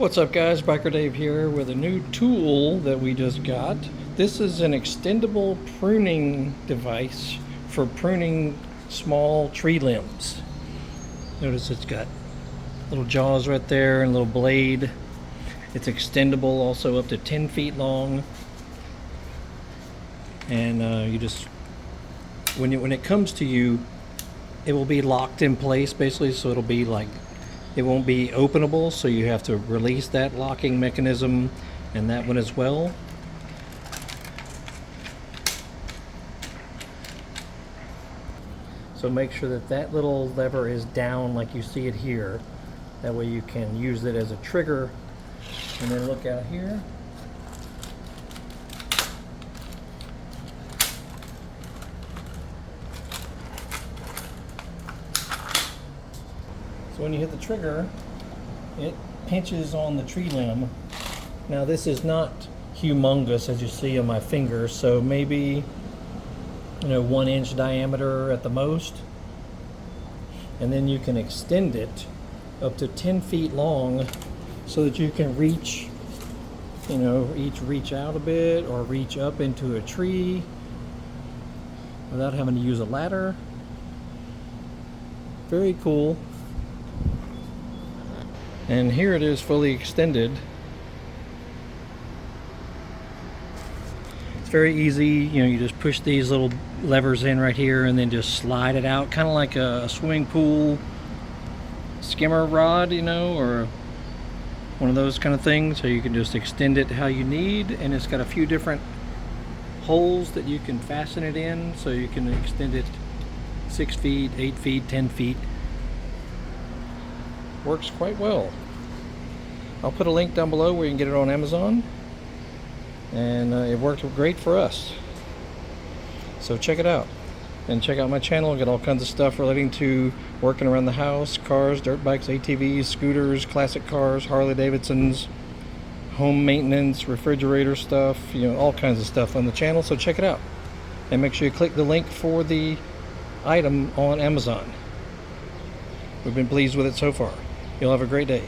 What's up guys, Biker Dave here with a new tool that we just got. This is an extendable pruning device for pruning small tree limbs. Notice it's got little jaws right there and a little blade. It's extendable, also up to 10 feet long. And you just, when it comes to you, it will be locked in place basically, so it'll be like, it won't be openable, so you have to release that locking mechanism and that one as well. So make sure that that little lever is down like you see it here. That way you can use it as a trigger. And then look out here. So when you hit the trigger, it pinches on the tree limb. Now this is not humongous as you see on my finger, so maybe 1 inch diameter at the most. And then you can extend it up to 10 feet long so that you can reach, reach out a bit or reach up into a tree without having to use a ladder. Very cool. And here it is fully extended. It's very easy, you just push these little levers in right here and then just slide it out, kind of like a swimming pool skimmer rod, or one of those kind of things. So you can just extend it how you need, and it's got a few different holes that you can fasten it in, so you can extend it 6 feet, 8 feet, 10 feet. Works quite well. I'll put a link down below where you can get it on Amazon, and it worked great for us, so check it out. And check out my channel. I get all kinds of stuff relating to working around the house, cars, dirt bikes, ATVs, scooters, classic cars, Harley Davidsons, home maintenance, refrigerator stuff, all kinds of stuff on the channel, so check it out. And make sure you click the link for the item on Amazon. We've been pleased with it so far. You'll have a great day.